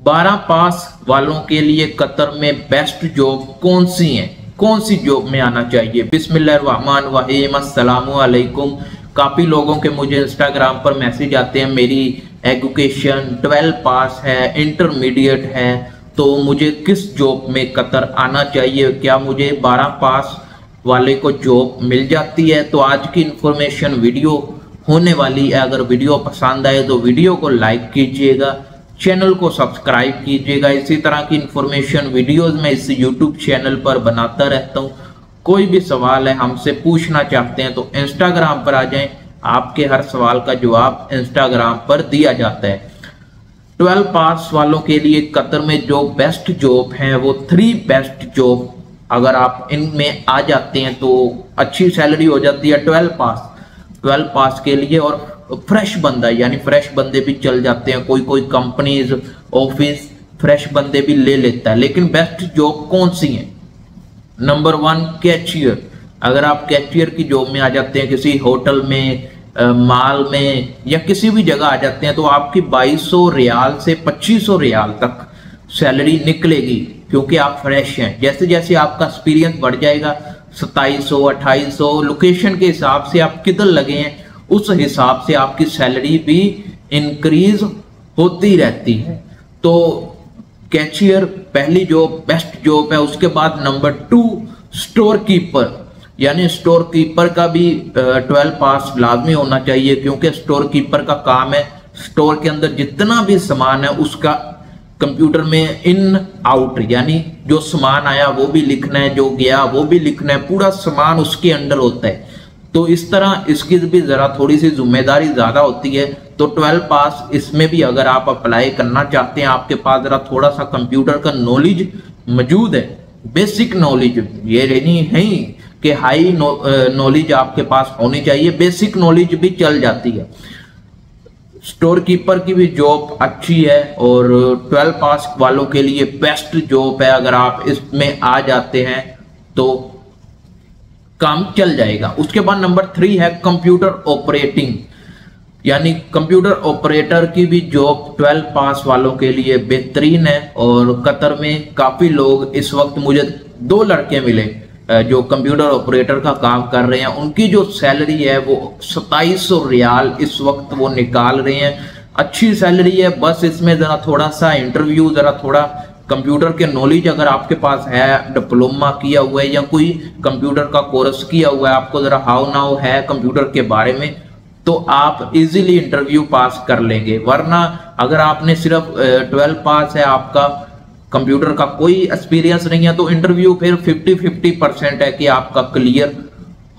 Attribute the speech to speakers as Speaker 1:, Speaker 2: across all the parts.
Speaker 1: 12 पास वालों के लिए कतर में बेस्ट जॉब कौन सी है, कौन सी जॉब में आना चाहिए। बिस्मिल्लाहिर्रहमानिर्रहीम, अस्सलामु अलैकुम। काफ़ी लोगों के मुझे इंस्टाग्राम पर मैसेज आते हैं, मेरी एजुकेशन 12 पास है, इंटरमीडिएट है, तो मुझे किस जॉब में कतर आना चाहिए, क्या मुझे 12 पास वाले को जॉब मिल जाती है। तो आज की इंफॉर्मेशन वीडियो होने वाली है। अगर वीडियो पसंद आए तो वीडियो को लाइक कीजिएगा, चैनल को सब्सक्राइब कीजिएगा। इसी तरह की इंफॉर्मेशन वीडियोस मैं इस यूट्यूब चैनल पर बनाता रहता हूँ। कोई भी सवाल है हमसे पूछना चाहते हैं तो इंस्टाग्राम पर आ जाएं, आपके हर सवाल का जवाब इंस्टाग्राम पर दिया जाता है। 12 पास वालों के लिए कतर में जो बेस्ट जॉब है वो 3 बेस्ट जॉब, अगर आप इनमें आ जाते हैं तो अच्छी सैलरी हो जाती है 12 पास के लिए। और फ्रेश बंदा यानी फ्रेश बंदे भी चल जाते हैं, कोई कंपनीज ऑफिस फ्रेश बंदे भी ले लेता है। लेकिन बेस्ट जॉब कौन सी है? Number 1 cashier. अगर आप कैशियर की जॉब में आ जाते हैं, किसी होटल में, माल में या किसी भी जगह आ जाते हैं, तो आपकी 2200 रियाल से 2500 रियाल तक सैलरी निकलेगी, क्योंकि आप फ्रेश हैं। जैसे जैसे आपका एक्सपीरियंस बढ़ जाएगा, 2700 2800 लोकेशन के हिसाब से आप किधर लगे हैं उस हिसाब से आपकी सैलरी भी इंक्रीज होती रहती है। तो कैशियर पहली जॉब बेस्ट जॉब है। उसके बाद नंबर 2 स्टोर कीपर, यानी स्टोर कीपर का भी 12 पास लाजमी होना चाहिए, क्योंकि स्टोर कीपर का काम है स्टोर के अंदर जितना भी सामान है उसका कंप्यूटर में इन आउट, यानी जो सामान आया वो भी लिखना है, जो गया वो भी लिखना है, पूरा सामान उसके अंडर होता है। तो इस तरह इसकी भी जरा थोड़ी सी जिम्मेदारी ज्यादा होती है। तो 12 पास इसमें भी अगर आप अप्लाई करना चाहते हैं, आपके पास जरा थोड़ा सा कंप्यूटर का नॉलेज मौजूद है, बेसिक नॉलेज, ये नहीं है कि हाई नॉलेज आपके पास होनी चाहिए, बेसिक नॉलेज भी चल जाती है। स्टोर कीपर की भी जॉब अच्छी है और 12 पास वालों के लिए बेस्ट जॉब है। अगर आप इसमें आ जाते हैं तो काम चल जाएगा। उसके बाद नंबर 3 है कंप्यूटर ऑपरेटिंग, यानी कंप्यूटर ऑपरेटर की भी जॉब 12 पास वालों के लिए बेहतरीन है। और कतर में काफी लोग, इस वक्त मुझे 2 लड़के मिले जो कंप्यूटर ऑपरेटर का काम कर रहे हैं, उनकी जो सैलरी है वो 2700 रियाल इस वक्त वो निकाल रहे हैं। अच्छी सैलरी है, बस इसमें जरा थोड़ा सा इंटरव्यू, जरा थोड़ा कंप्यूटर के नॉलेज अगर आपके पास है, डिप्लोमा किया हुआ है या कोई कंप्यूटर का कोर्स किया हुआ है, आपको जरा हाउ नाउ है कंप्यूटर के बारे में, तो आप इजीली इंटरव्यू पास कर लेंगे। वरना अगर आपने सिर्फ 12 पास है, आपका कंप्यूटर का कोई एक्सपीरियंस नहीं है, तो इंटरव्यू फिर 50-50% है कि आपका क्लियर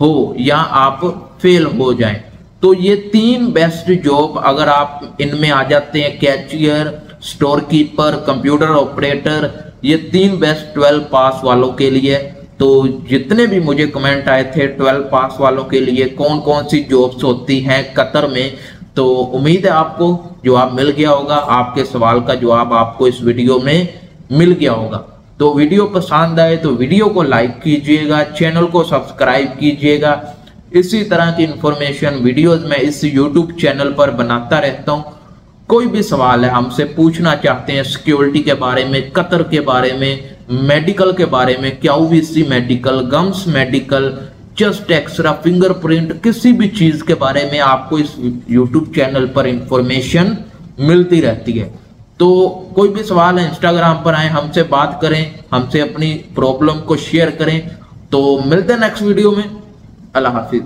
Speaker 1: हो या आप फेल हो जाएं। तो ये 3 बेस्ट जॉब अगर आप इनमें आ जाते हैं, cashier, store keeper, computer operator, ये 3 बेस्ट 12 पास वालों के लिए। तो जितने भी मुझे कमेंट आए थे 12 पास वालों के लिए कौन कौन सी जॉब्स होती हैं कतर में, तो उम्मीद है आपको जवाब मिल गया होगा, आपके सवाल का जवाब आपको इस वीडियो में मिल गया होगा। तो वीडियो पसंद आए तो वीडियो को लाइक कीजिएगा, चैनल को सब्सक्राइब कीजिएगा। इसी तरह की इंफॉर्मेशन वीडियोस मैं इस यूट्यूब चैनल पर बनाता रहता हूँ। कोई भी सवाल है हमसे पूछना चाहते हैं, सिक्योरिटी के बारे में, कतर के बारे में, मेडिकल के बारे में, QVC medical, GAMCA medical, chest x-ray, fingerprint, किसी भी चीज के बारे में आपको इस यूट्यूब चैनल पर इंफॉर्मेशन मिलती रहती है। तो कोई भी सवाल है इंस्टाग्राम पर आए, हमसे बात करें, हमसे अपनी प्रॉब्लम को शेयर करें। तो मिलते हैं नेक्स्ट वीडियो में। अल्लाह हाफिज।